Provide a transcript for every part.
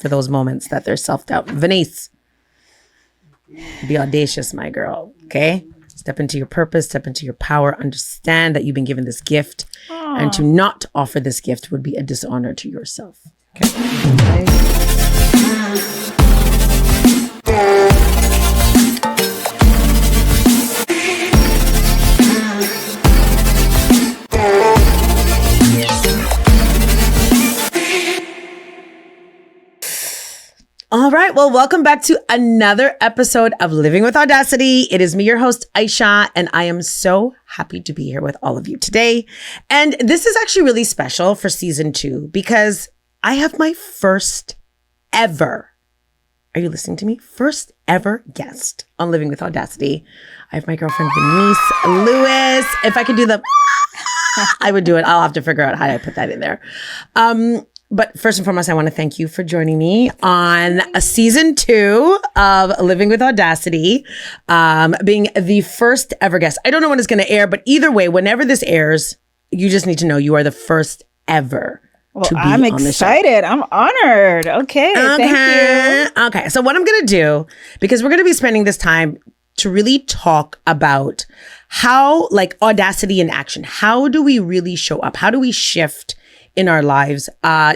for those moments that there's self-doubt. Veneese, be audacious, my girl. Okay? Step into your purpose, step into your power, understand that you've been given this gift. Aww. And to not offer this gift would be a dishonor to yourself. Okay? All right. Well, welcome back to another episode of Living with Audacity. It is me, your host, Aisha, and I am so happy to be here with all of you today. And this is actually really special for season 2 because I have my first ever, are you listening to me? First ever guest on Living with Audacity. I have my girlfriend, Veneese Lewis. If I could do the, I would do it. I'll have to figure out how I put that in there. But first and foremost, I want to thank you for joining me on a season 2 of Living with Audacity, being the first ever guest. I don't know when it's going to air, but either way, whenever this airs, you just need to know you are the first ever to be I'm on the show. excited. I'm honored. Okay. Thank you. Okay. So what I'm going to do, because we're going to be spending this time to really talk about how, like, audacity in action. How do we really show up? How do we shift in our lives,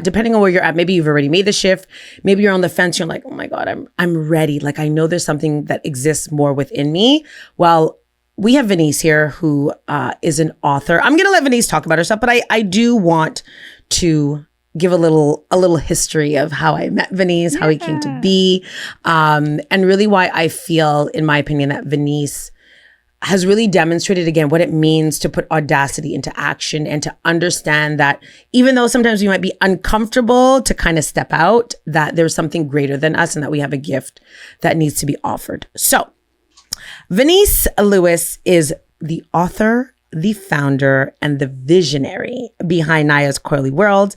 depending on where you're at? Maybe you've already made the shift. Maybe you're on the fence. You're like, oh my God, I'm ready. Like, I know there's something that exists more within me. Well, we have Veneese here who is an author. I'm going to let Veneese talk about herself, but I do want to give a little history of how I met Veneese, how he came to be, and really why I feel, in my opinion, that Veneese has really demonstrated again what it means to put audacity into action and to understand that even though sometimes we might be uncomfortable to kind of step out, that there's something greater than us and that we have a gift that needs to be offered. So Veneese Lewis is the author, the founder, and the visionary behind Naya's Coily world.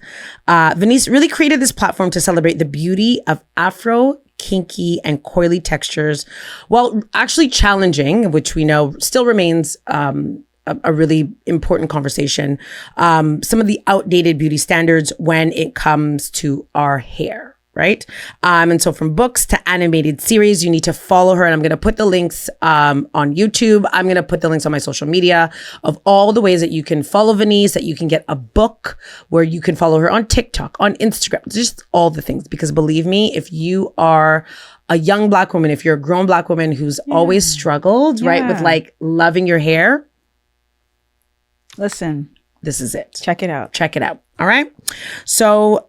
Veneese really created this platform to celebrate the beauty of afro, kinky, and coily textures, while actually challenging, which we know still remains a really important conversation, some of the outdated beauty standards when it comes to our hair. Right? And so from books to animated series, you need to follow her. And I'm going to put the links on YouTube. I'm going to put the links on my social media of all the ways that you can follow Veneese, that you can get a book, where you can follow her on TikTok, on Instagram, just all the things. Because believe me, if you are a young Black woman, if you're a grown Black woman who's always struggled, right, with like loving your hair, listen, this is it. Check it out. Check it out. All right. So,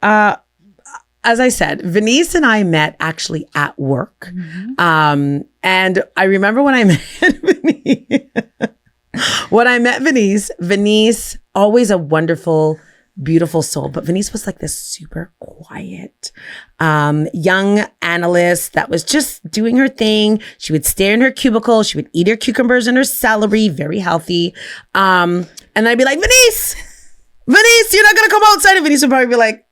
as I said, Veneese and I met actually at work. Mm-hmm. And I remember when I met Veneese, Veneese, always a wonderful, beautiful soul. But Veneese was like this super quiet, young analyst that was just doing her thing. She would stay in her cubicle. She would eat her cucumbers and her celery, very healthy. And I'd be like, Veneese, you're not going to come outside. And Veneese would probably be like,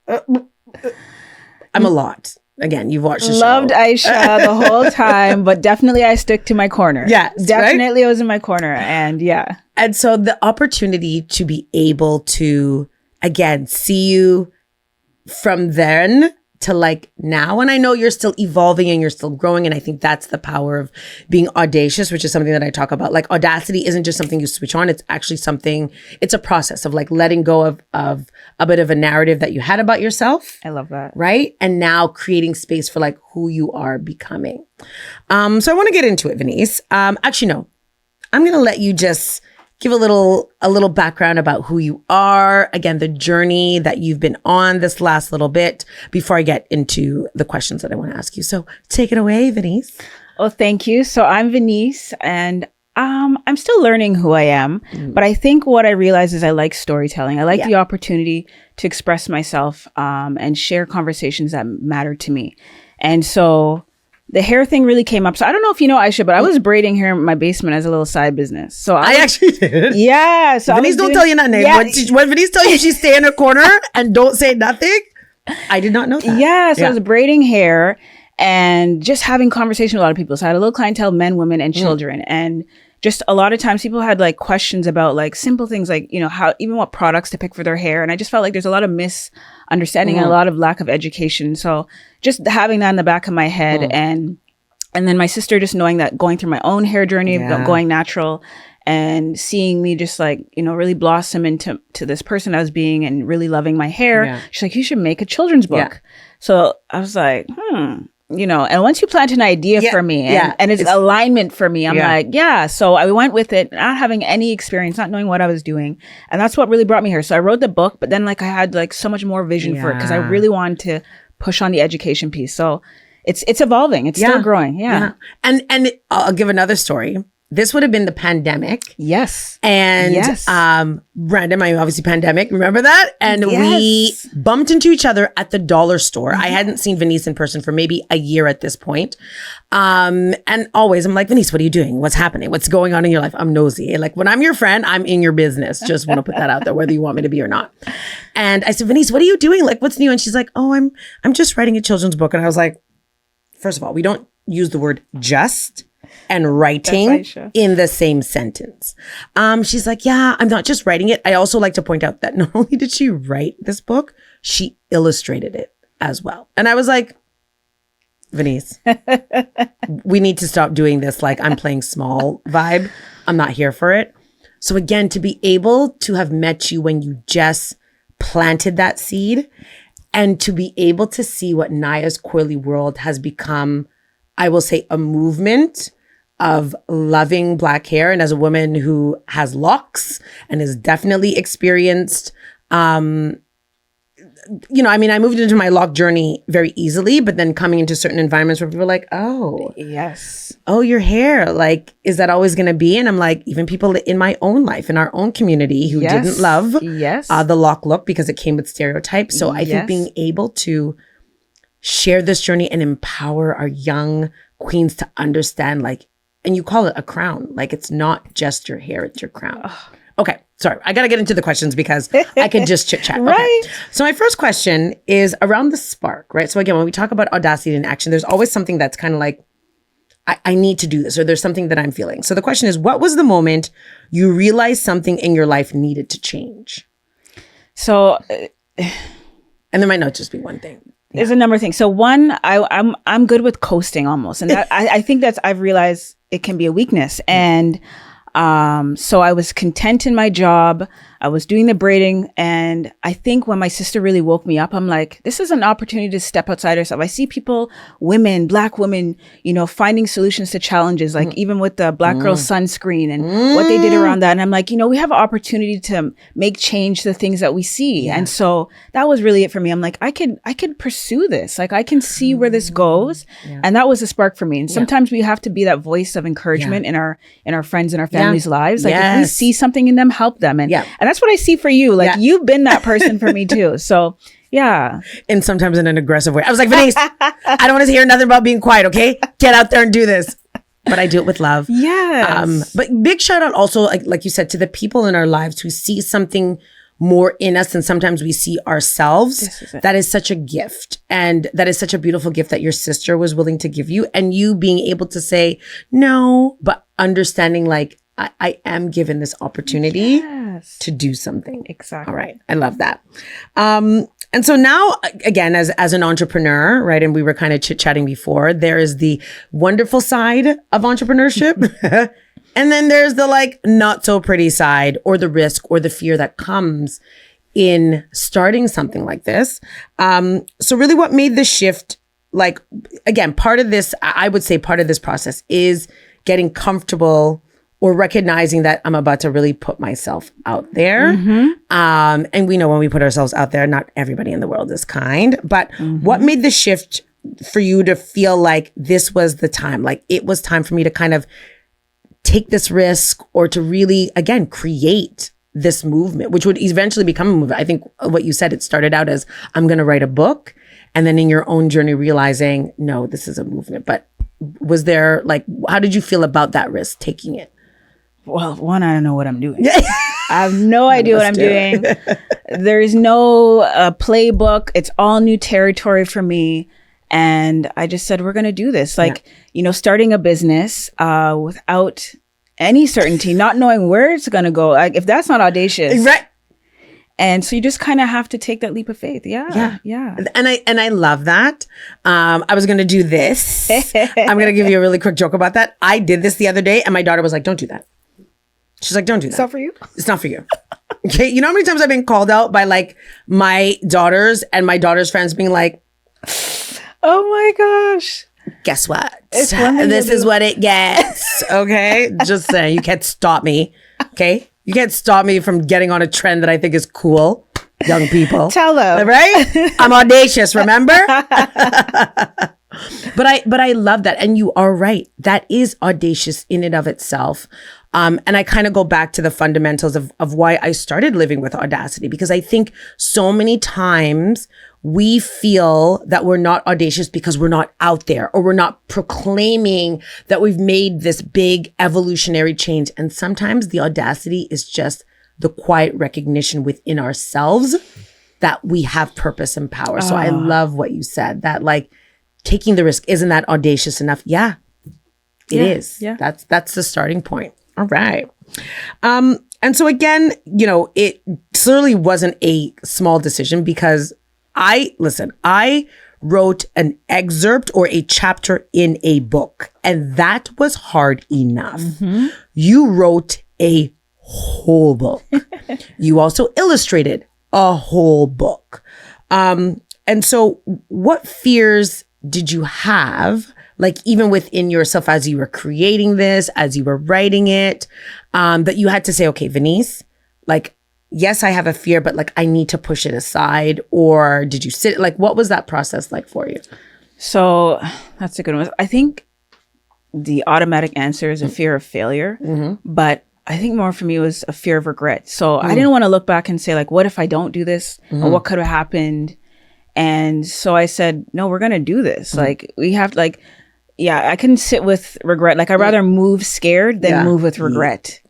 I'm a lot. Again, you've watched the show. Loved Aisha the whole time, but definitely I stuck to my corner. Yes, definitely right? I was in my corner, and yeah. And so the opportunity to be able to, again, see you from then to like now, and I know you're still evolving and you're still growing, and I think that's the power of being audacious, which is something that I talk about. Like, audacity isn't just something you switch on. It's actually something, it's a process of like letting go of a bit of a narrative that you had about yourself. I love that. Right? And now creating space for like who you are becoming. So I want to get into it, Veneese. Actually, no, I'm going to let you just give a little background about who you are. Again, the journey that you've been on this last little bit before I get into the questions that I want to ask you. So take it away, Veneese. Well, thank you. So I'm Veneese, and I'm still learning who I am. But I think what I realize is I like storytelling. I like the opportunity to express myself and share conversations that matter to me. And so the hair thing really came up. So I don't know if you know, Aisha, but I was braiding hair in my basement as a little side business. So I actually did. Yeah. So Veneese don't tell you nothing. Yeah. When Veneese tell you she stay in her corner and don't say nothing, I did not know that. Yeah. So I was braiding hair and just having conversation with a lot of people. So I had a little clientele, men, women, and children. And just a lot of times people had like questions about like simple things like, you know, how, even what products to pick for their hair. And I just felt like there's a lot of understanding, a lot of lack of education. So just having that in the back of my head, and then my sister just knowing that, going through my own hair journey, going natural, and seeing me just like, really blossom into this person I was being, and really loving my hair. Yeah. She's like, you should make a children's book. Yeah. So I was like, and once you plant an idea for me and it's alignment for me, I'm like, So I went with it, not having any experience, not knowing what I was doing. And that's what really brought me here. So I wrote the book, but then like I had like so much more vision for it, because I really wanted to push on the education piece. So it's evolving. It's still growing. Yeah. And I'll give another story. This would have been the pandemic. Yes. And random, obviously pandemic, remember that? And we bumped into each other at the dollar store. I hadn't seen Veneese in person for maybe a year at this point. And always I'm like, Veneese, what are you doing? What's happening? What's going on in your life? I'm nosy. Like when I'm your friend, I'm in your business. Just want to put that out there, whether you want me to be or not. And I said, Veneese, what are you doing? Like, what's new? And she's like, oh, I'm just writing a children's book. And I was like, first of all, we don't use the word just and writing in the same sentence. She's like, yeah, I'm not just writing it. I also like to point out that not only did she write this book, she illustrated it as well. And I was like, Veneese, we need to stop doing this like I'm playing small vibe. I'm not here for it. So again, to be able to have met you when you just planted that seed, and to be able to see what Naya's Coily world has become, I will say, a movement of loving Black hair. And as a woman who has locks and has definitely experienced, I moved into my lock journey very easily, but then coming into certain environments where people are like, oh, yes. Oh, your hair, like, is that always going to be? And I'm like, even people in my own life, in our own community who didn't love the lock look because it came with stereotypes. So I think being able to share this journey and empower our young queens to understand, like, and you call it a crown. Like, it's not just your hair, it's your crown. Oh. Okay, sorry. I got to get into the questions because I can just chit chat. Right. Okay. So my first question is around the spark, right? So again, when we talk about audacity in action, there's always something that's kind of like, I need to do this, or there's something that I'm feeling. So the question is, what was the moment you realized something in your life needed to change? So, and there might not just be one thing. There's a number of things. So one, I'm good with coasting almost. And that, I think I've realized it can be a weakness. And so I was content in my job. I was doing the braiding. And I think when my sister really woke me up, I'm like, this is an opportunity to step outside herself. I see people, women, Black women, finding solutions to challenges, like even with the Black girl sunscreen and what they did around that. And I'm like, we have an opportunity to make change to the things that we see. Yeah. And so that was really it for me. I'm like, I could pursue this. Like I can see where this goes. Yeah. And that was a spark for me. And sometimes we have to be that voice of encouragement in our friends and our families' lives. Like if we see something in them, help them. And that's what I see for you. Like you've been that person for me too. So yeah. And sometimes in an aggressive way. I was like, Veneese, I don't want to hear nothing about being quiet. Okay. Get out there and do this. But I do it with love. Yes. But big shout out also, like you said, to the people in our lives who see something more in us than sometimes we see ourselves. That is such a gift. And that is such a beautiful gift that your sister was willing to give you, and you being able to say no, but understanding like, I am given this opportunity to do something. Exactly. All right. I love that. And so now, again, as an entrepreneur, right, and we were kind of chit-chatting before, there is the wonderful side of entrepreneurship. And then there's the like not so pretty side, or the risk or the fear that comes in starting something like this. So really what made the shift, like, again, part of this, I would say part of this process is getting comfortable or recognizing that I'm about to really put myself out there. And we know when we put ourselves out there, not everybody in the world is kind. But what made the shift for you to feel like this was the time? Like it was time for me to kind of take this risk, or to really, again, create this movement, which would eventually become a movement. I think what you said, it started out as, I'm going to write a book. And then in your own journey, realizing, no, this is a movement. But was there like, how did you feel about that risk, taking it? Well, one, I don't know what I'm doing. I have no idea what I'm doing. There is no playbook. It's all new territory for me. And I just said, we're going to do this. Like, starting a business without any certainty, not knowing where it's going to go. Like, if that's not audacious. Right. And so you just kind of have to take that leap of faith. Yeah. And I love that. I was going to do this. I'm going to give you a really quick joke about that. I did this the other day and my daughter was like, don't do that. She's like, don't do that. It's not for you? It's not for you. Okay. You know how many times I've been called out by like my daughters and my daughter's friends being like, oh my gosh. Guess what? This is what it gets. Okay. Just saying, you can't stop me. Okay. You can't stop me from getting on a trend that I think is cool. Young people. Tell them. Right? I'm audacious, remember? But I love that. And you are right. That is audacious in and of itself. And I kind of go back to the fundamentals of why I started living with Audacity, because I think so many times we feel that we're not audacious because we're not out there or we're not proclaiming that we've made this big evolutionary change. And sometimes the audacity is just the quiet recognition within ourselves that we have purpose and power. So I love what you said, that like taking the risk, isn't that audacious enough? Yeah, it is. Yeah. That's the starting point. All right. And so again, you know, it clearly wasn't a small decision because I wrote an excerpt or a chapter in a book, and that was hard enough. Mm-hmm. You wrote a whole book. You also illustrated a whole book. And so what fears did you have, like even within yourself as you were creating this, as you were writing it, that you had to say, okay, Veneese, like, yes, I have a fear, but like, I need to push it aside? Or did you sit, like, what was that process like for you? So that's a good one. I think the automatic answer is a fear of failure, but I think more for me was a fear of regret. So I didn't want to look back and say like, what if I don't do this? Or what could have happened? And so I said, no, we're going to do this. Like we have like, yeah, I couldn't sit with regret. Like I'd rather move scared than move with regret.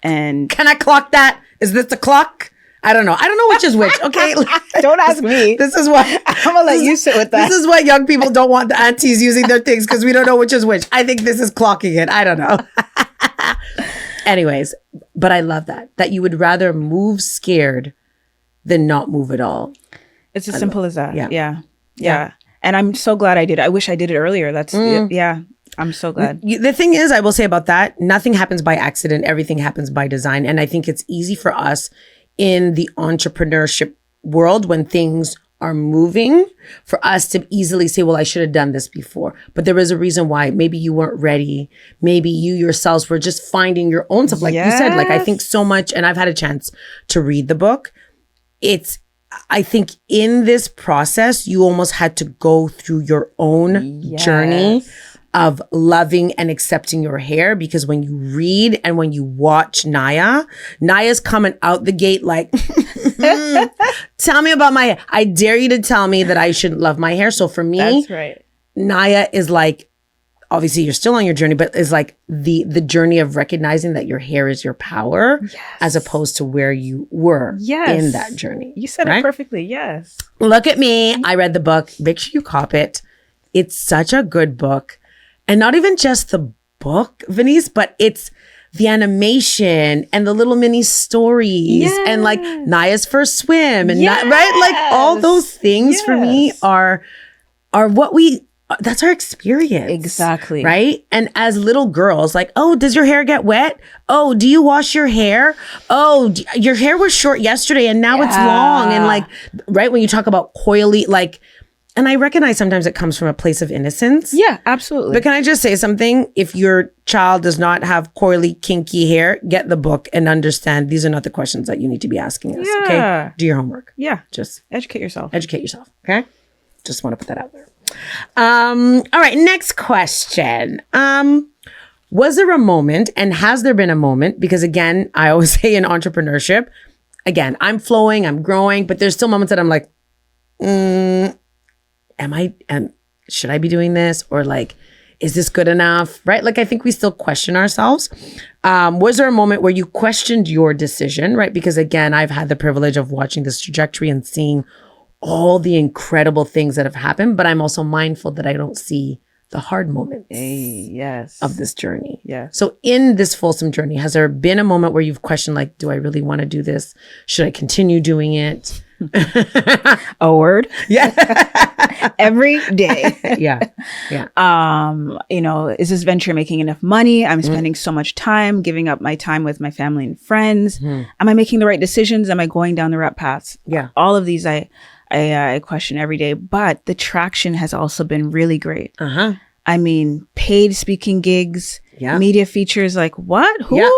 And can I clock that? Is this the clock? I don't know. I don't know which is which. Okay. Don't ask me. This is what I'm going to let you sit with that. This is why young people don't want the aunties using their things, because we don't know which is which. I think this is clocking it. I don't know. Anyways, but I love that you would rather move scared than not move at all. It's as simple as that. Yeah. And I'm so glad I did. I wish I did it earlier. I'm so glad. The thing is, I will say about that, nothing happens by accident. Everything happens by design. And I think it's easy for us in the entrepreneurship world when things are moving for us to easily say, well, I should have done this before. But there is a reason why. Maybe you weren't ready. Maybe you yourselves were just finding your own stuff. Like you said, like I think so much, and I've had a chance to read the book. I think in this process, you almost had to go through your own journey of loving and accepting your hair, because when you read and when you watch Naya's coming out the gate like, tell me about my hair. I dare you to tell me that I shouldn't love my hair. So for me, that's right. Naya is like, obviously you're still on your journey, but is like the journey of recognizing that your hair is your power as opposed to where you were in that journey. You said it perfectly. Yes. Look at me. I read the book. Make sure you cop it. It's such a good book. And not even just the book, Veneese, but it's the animation and the little mini stories and like Naya's first swim and right? Like all those things for me are what that's our experience. Exactly. Right? And as little girls, like, oh, does your hair get wet? Oh, do you wash your hair? Oh, your hair was short yesterday and now it's long. And like, right, when you talk about coily, like, and I recognize sometimes it comes from a place of innocence. Yeah, absolutely. But can I just say something? If your child does not have coily, kinky hair, get the book and understand these are not the questions that you need to be asking us. Okay? Do your homework. Yeah. Just educate yourself. Okay? Just want to put that out there. All right. Next question. Was there a moment, and has there been a moment? Because again, I always say in entrepreneurship, again, I'm flowing, I'm growing, but there's still moments that I'm like, should I be doing this? Or like, is this good enough? Right? Like, I think we still question ourselves. Was there a moment where you questioned your decision? Right? Because again, I've had the privilege of watching this trajectory and seeing all the incredible things that have happened, but I'm also mindful that I don't see the hard moments Yes. of this journey. Yes. So in this fulsome journey, has there been a moment where you've questioned, like, do I really want to do this? Should I continue doing it? A word. Yeah. Every day. Yeah. Yeah. You know, is this venture making enough money? I'm spending so much time giving up my time with my family and friends. Am I making the right decisions? Am I going down the right paths? Yeah. All of these I question every day, but the traction has also been really great. Uh-huh. I mean, paid speaking gigs, Yeah. media features, like what? Who? Yeah.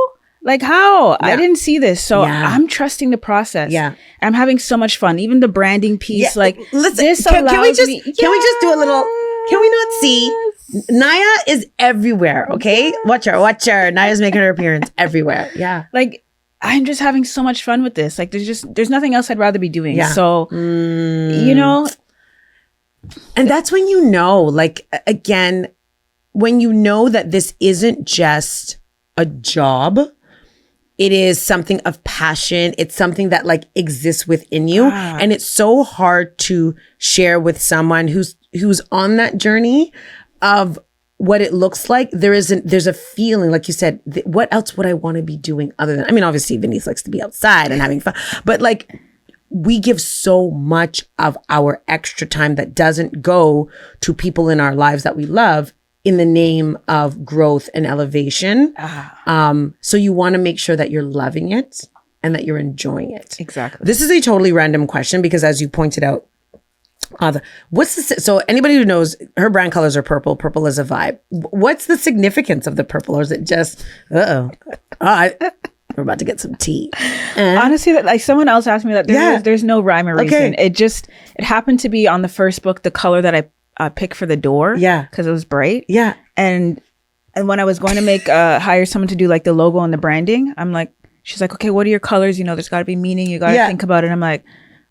Like how? Yeah. I didn't see this. So Yeah. I'm trusting the process. Yeah. I'm having so much fun. Even the branding piece, Yeah. like Listen, this can we allows just me- can we just do a little? Can we not see? Naya is everywhere. Okay, watch her. Naya's making her appearance everywhere. Yeah. Like I'm just having so much fun with this. Like there's nothing else I'd rather be doing. Yeah. So you know, And that's when you know, like, again, when you know that this isn't just a job, it is something of passion. It's something that like exists within you. And it's so hard to share with someone who's on that journey of what it looks like. There's a feeling, like you said, what else would I want to be doing other than, I mean, obviously Veneese likes to be outside and having fun, but like, we give so much of our extra time that doesn't go to people in our lives that we love in the name of growth and elevation. So you want to make sure that you're loving it and that you're enjoying it. exactly. This is a totally random question because, as you pointed out, so anybody who knows, her brand colors are purple. Purple is a vibe. What's the significance of the purple, or is it just, we're about to get some tea? Honestly, like someone else asked me that. There's no rhyme or reason. Okay. It happened to be on the first book, the color that I picked for the door. Yeah. Because it was bright. Yeah. And when I was going to hire someone to do like the logo and the branding, I'm like, she's like, okay, what are your colors? You know, there's got to be meaning. You got to think about it. I'm like,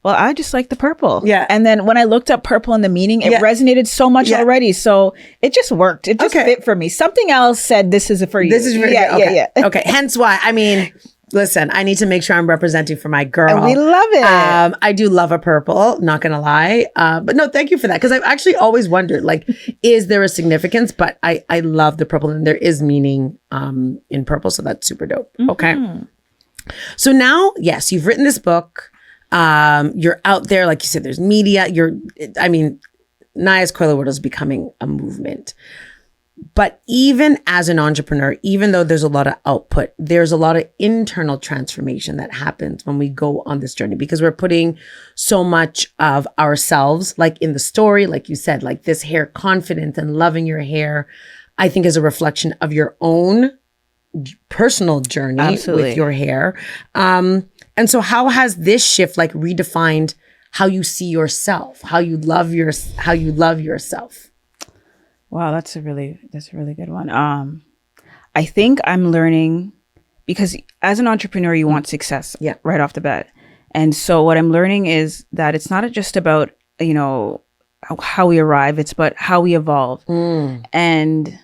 well, I just like the purple. Yeah. And then when I looked up purple and the meaning, it resonated so much already. So it just worked. It just fit for me. Something else said, this is for you. This is for yeah. Okay. Hence why, I mean, listen, I need to make sure I'm representing for my girl. And we love it. I do love a purple, not gonna lie. But no, thank you for that. Because I've actually always wondered, like, is there a significance? But I love the purple, and there is meaning in purple. So that's super dope. Okay. So now, yes, you've written this book. You're out there, like you said, there's media. Naya's Coily World is becoming a movement. But even as an entrepreneur, even though there's a lot of output, there's a lot of internal transformation that happens when we go on this journey, because we're putting so much of ourselves, like in the story, like you said, like this hair confidence and loving your hair, I think is a reflection of your own personal journey with your hair. And so how has this shift like redefined how you see yourself, how you love yourself? Wow, that's a really good one. I think I'm learning, because as an entrepreneur, you want success right off the bat. And so what I'm learning is that it's not just about, you know, how we arrive, it's about how we evolve. And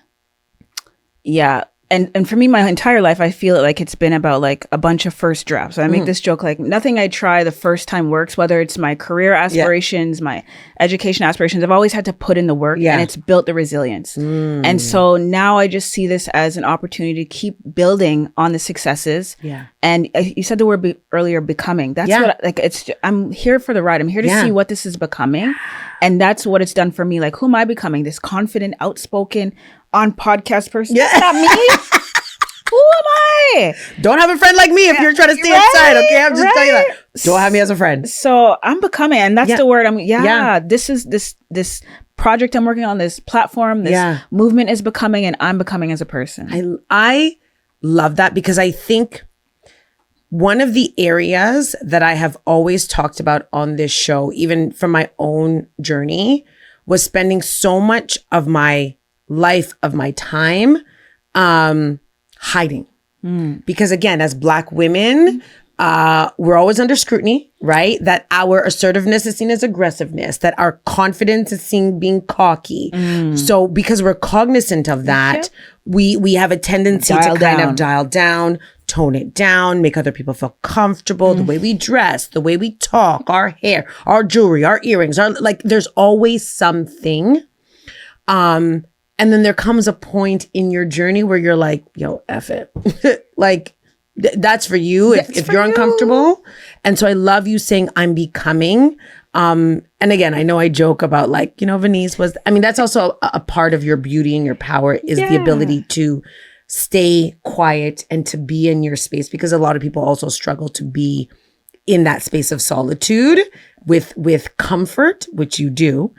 yeah. And for me, my entire life, I feel like it's been about like a bunch of first drafts. So I make this joke, like nothing I try the first time works, whether it's my career aspirations, my education aspirations. I've always had to put in the work and it's built the resilience. And so now I just see this as an opportunity to keep building on the successes. Yeah. And you said the word earlier, becoming. That's what, like, I'm here for the ride. I'm here to see what this is becoming. And that's what it's done for me. Like, who am I becoming? This confident, outspoken, on podcast person. That's not me. Who am I? Don't have a friend like me if you're trying to stay inside. Okay, I'm just telling you that. Don't have me as a friend. So I'm becoming, and that's the word. This is this project I'm working on, this platform, this movement is becoming, and I'm becoming as a person. I love that, because I think one of the areas that I have always talked about on this show, even from my own journey, was spending so much of my life, of my time, hiding. Because again, as Black women, we're always under scrutiny, right? That our assertiveness is seen as aggressiveness, that our confidence is seen being cocky. So because we're cognizant of that, we have a tendency to kind of dial down, tone it down, make other people feel comfortable, the way we dress, the way we talk, our hair, our jewelry, our earrings, there's always something. And then there comes a point in your journey where you're like, yo, F it. Like, that's for you if you're uncomfortable. And so I love you saying I'm becoming. And again, I know I joke about like, Veneese was, I mean, that's also a part of your beauty and your power is the ability to stay quiet and to be in your space, because a lot of people also struggle to be in that space of solitude with comfort, which you do.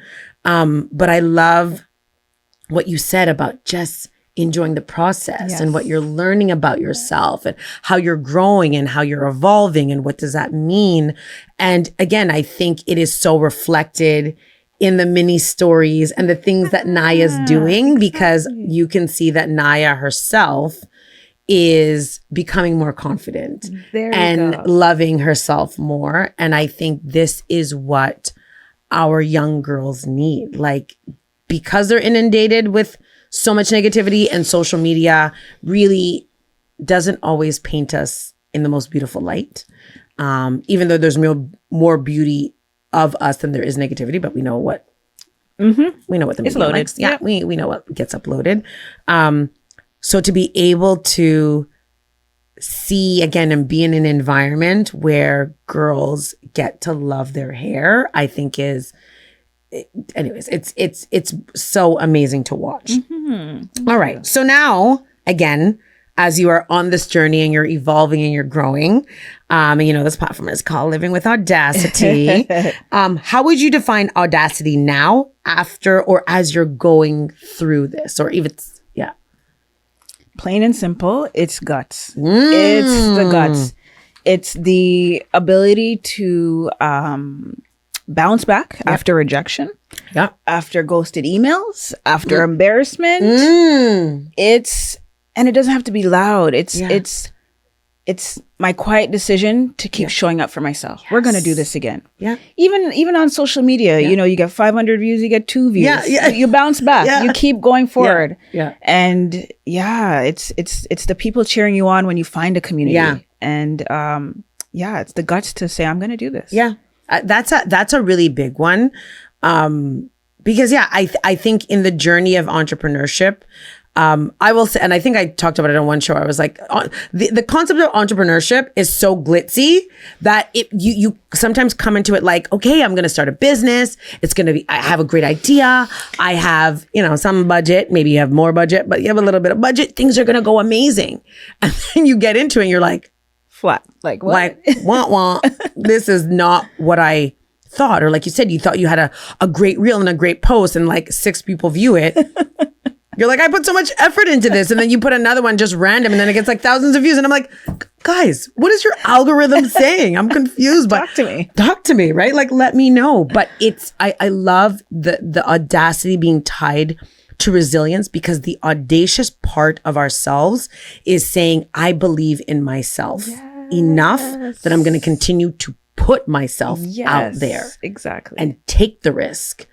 But I love what you said about just enjoying the process and what you're learning about yourself and how you're growing and how you're evolving and what does that mean. And again, I think it is so reflected in the mini stories and the things that Naya's doing, because you can see that Naya herself is becoming more confident and loving herself more. And I think this is what our young girls need. Like, because they're inundated with so much negativity, and social media really doesn't always paint us in the most beautiful light. Even though there's more beauty of us than there is negativity, but we know what we know what the media likes. Yeah, we know what gets uploaded. So to be able to see again and be in an environment where girls get to love their hair, I think is, anyways, it's so amazing to watch. All right. So now, again, as you are on this journey and you're evolving and you're growing, and this platform is called Living with Audacity. How would you define Audacity now, after, or as you're going through this, or even, Plain and simple, it's guts. It's the guts. It's the ability to bounce back after rejection, after ghosted emails, after embarrassment. And it doesn't have to be loud. It's my quiet decision to keep showing up for myself. We're going to do this again. Even on social media, you get 500 views, you get 2 views. You bounce back. You keep going forward. And it's the people cheering you on when you find a community. And it's the guts to say, I'm going to do this. That's a really big one. Because I think in the journey of entrepreneurship, I will say, and I think I talked about it on one show. I was like, the concept of entrepreneurship is so glitzy that you sometimes come into it like, okay, I'm going to start a business. It's going to be, I have a great idea. I have, some budget. Maybe you have more budget, but you have a little bit of budget. Things are going to go amazing. And then you get into it and you're like, flat. Like what? Like, wah. This is not what I thought. Or like you said, you thought you had a great reel and a great post and like 6 people view it. You're like, I put so much effort into this. And then you put another one just random and then it gets like thousands of views. And I'm like, guys, what is your algorithm saying? I'm confused. But talk to me, right? Like, let me know. But I love the audacity being tied to resilience, because the audacious part of ourselves is saying, I believe in myself enough that I'm going to continue to put myself out there. Exactly. And take the risk.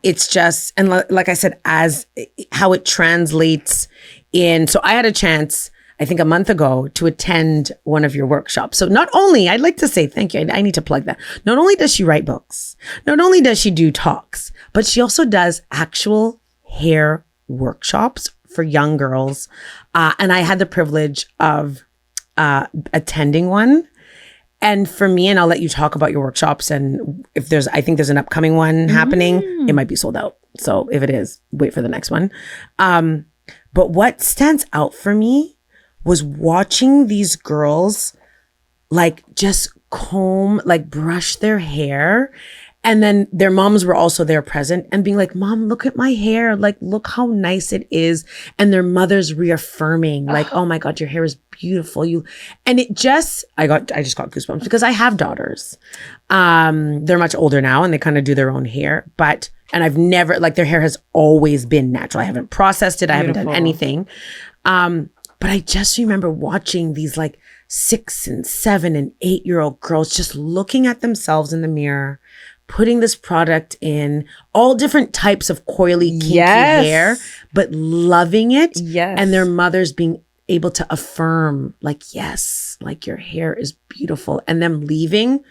It's just, and like I said, as how it translates in, so I had a chance, I think a month ago, to attend one of your workshops. So not only, I'd like to say thank you, I need to plug that. Not only does she write books, not only does she do talks, but she also does actual hair workshops for young girls. And I had the privilege of attending one. And for me, and I'll let you talk about your workshops, and if I think there's an upcoming one happening, it might be sold out. So if it is, wait for the next one. But what stands out for me was watching these girls like just brush their hair. And then their moms were also there present and being like, Mom, look at my hair. Like, look how nice it is. And their mothers reaffirming like, oh my God, your hair is beautiful. And it just, I just got goosebumps because I have daughters. They're much older now and they kind of do their own hair, and I've never, like, their hair has always been natural. I haven't processed it. I haven't done anything. But I just remember watching these like 6 and 7 and 8-year-old girls just looking at themselves in the mirror, putting this product in, all different types of coily, kinky hair, but loving it. And their mothers being able to affirm, like, yes, like, your hair is beautiful. And them leaving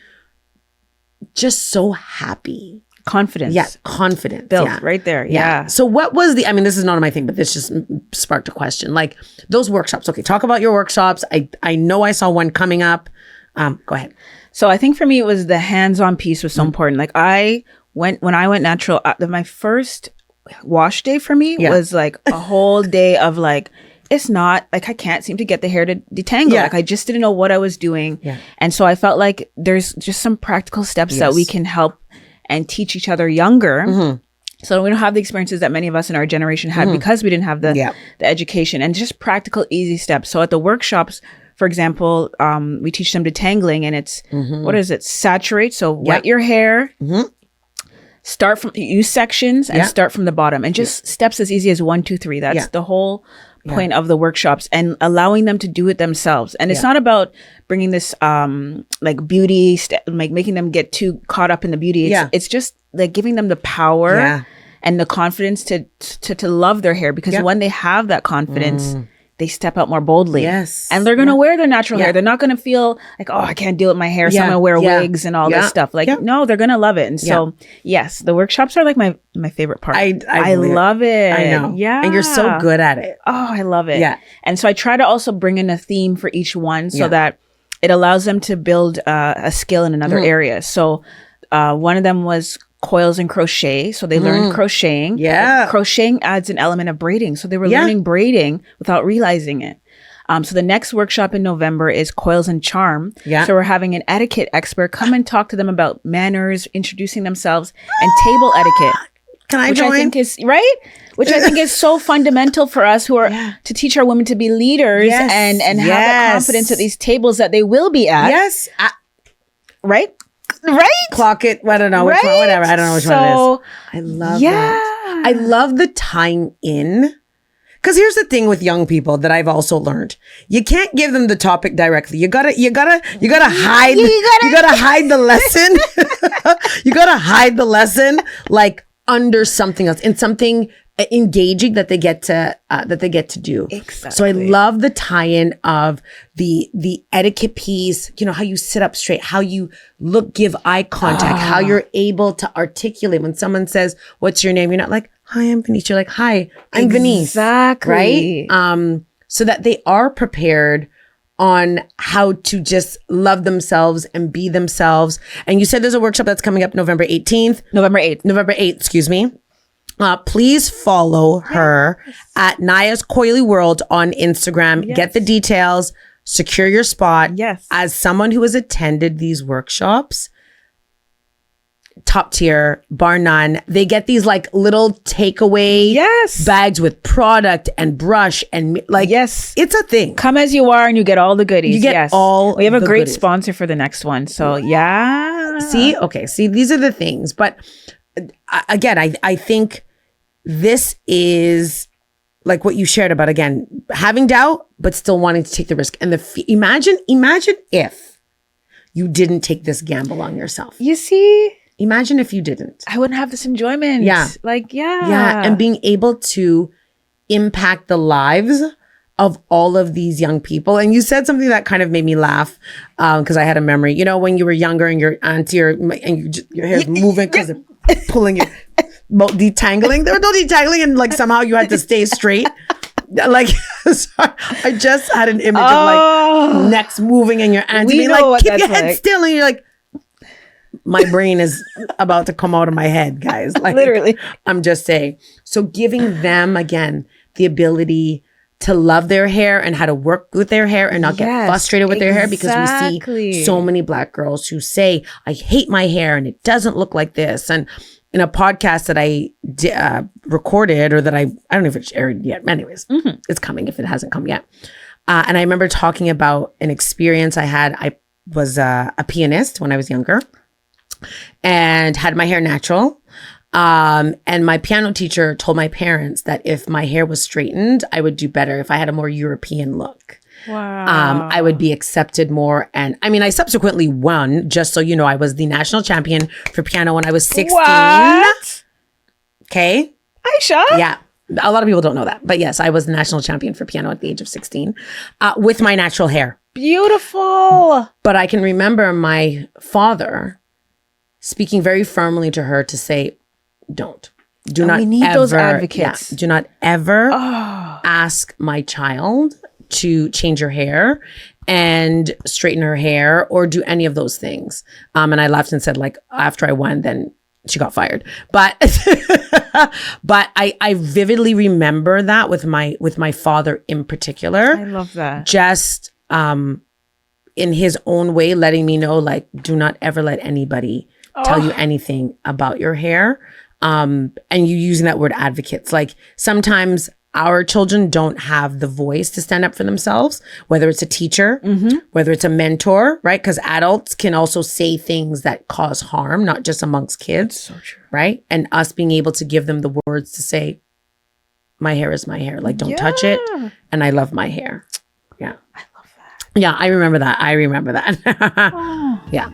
just so happy. confidence. Yeah, confidence. Built Yeah. right there. Yeah. So what was I mean, this is not my thing, but this just sparked a question. Like those workshops. Okay, talk about your workshops. I know I saw one coming up. Go ahead. So I think for me, it was the hands-on piece was so important. Like when I went natural, my first wash day for me was like a whole day of like, it's not like I can't seem to get the hair to detangle. Like I just didn't know what I was doing. Yeah. And so I felt like there's just some practical steps that we can help and teach each other younger. So we don't have the experiences that many of us in our generation had because we didn't have the education, and just practical, easy steps. So at the workshops, for example, we teach them detangling, and it's, what is it? Saturate. So wet your hair. Start from, use sections and start from the bottom, and just steps as easy as 1, 2, 3. That's the whole point of the workshops, and allowing them to do it themselves. And it's not about bringing this like beauty, like making them get too caught up in the beauty. It's just like giving them the power and the confidence to love their hair, because when they have that confidence, they step out more boldly. Yes. And they're going to wear their natural hair. They're not going to feel like, oh, I can't deal with my hair, so I'm going to wear wigs and all this stuff. Like, no, they're going to love it. And so, yes, the workshops are like my favorite part. I love it. I know. Yeah. And you're so good at it. Oh, I love it. Yeah. And so I try to also bring in a theme for each one so that it allows them to build a skill in another area. So one of them was coils and crochet. So they learned crocheting. Yeah. Crocheting adds an element of braiding. So they were learning braiding without realizing it. So the next workshop in November is coils and charm. Yeah. So we're having an etiquette expert come and talk to them about manners, introducing themselves, and table etiquette. Can I join? I think is right. Which I think is so fundamental for us who are to teach our women to be leaders and have the confidence at these tables that they will be at. Yes. Right? Right? Clock it. I don't know. Which one, whatever. I don't know which one it is. I love that. I love the tying in. Because here's the thing with young people that I've also learned. You can't give them the topic directly. You gotta hide the lesson. You gotta hide the lesson like under something else, in something engaging that they get to do. Exactly. So I love the tie-in of the etiquette piece, you know, how you sit up straight, how you give eye contact, how you're able to articulate when someone says, what's your name? You're not like, hi, I'm Veneese. You're like, hi, I'm Veneese. Exactly. Right? So that they are prepared on how to just love themselves and be themselves. And you said there's a workshop that's coming up November 8th, excuse me. Please follow her at Naya's Coily World on Instagram. Yes. Get the details, secure your spot. Yes. As someone who has attended these workshops, top tier, bar none. They get these like little takeaway bags with product and brush and like, it's a thing. Come as you are and you get all the goodies. You get all We have a great goodies. Sponsor for the next one. So See, these are the things. But again, I think this is like what you shared about, again, having doubt, but still wanting to take the risk. And imagine if you didn't take this gamble on yourself. You see? Imagine if you didn't. I wouldn't have this enjoyment. Yeah. And being able to impact the lives of all of these young people. And you said something that kind of made me laugh because I had a memory. You know, when you were younger and your auntie your hair's moving because they're pulling you, detangling. There was no detangling, and like somehow you had to stay straight. Like, sorry, I just had an image of like necks moving and your auntie being like, keep your head still. And you're like, my brain is about to come out of my head, guys. Like, literally. I'm just saying. So giving them, again, the ability to love their hair and how to work with their hair and not get frustrated with their hair, because we see so many Black girls who say, I hate my hair and it doesn't look like this. And in a podcast that I recorded, or that I don't know if it's aired yet. Anyways, it's coming if it hasn't come yet. And I remember talking about an experience I had. I was a pianist when I was younger and had my hair natural. And my piano teacher told my parents that if my hair was straightened, I would do better if I had a more European look. Wow. I would be accepted more. And I mean, I subsequently won, just so you know, I was the national champion for piano when I was 16. What? Okay. Aisha? Yeah. A lot of people don't know that. But yes, I was the national champion for piano at the age of 16 with my natural hair. Beautiful. But I can remember my father speaking very firmly to her to say, don't. Do not we need ever, those advocates. do not ever ask my child to change her hair and straighten her hair or do any of those things. And I laughed and said, like, after I won, then she got fired. But but I vividly remember that with my father in particular. I love that. Just in his own way, letting me know, like, do not ever let anybody tell you anything about your hair. And you using that word advocates, like sometimes our children don't have the voice to stand up for themselves, whether it's a teacher, whether it's a mentor, right? Because adults can also say things that cause harm, not just amongst kids, So true. right? And us being able to give them the words to say, my hair is my hair, like don't touch it. And I love my hair. Yeah. I love that. Yeah, I remember that. Yeah.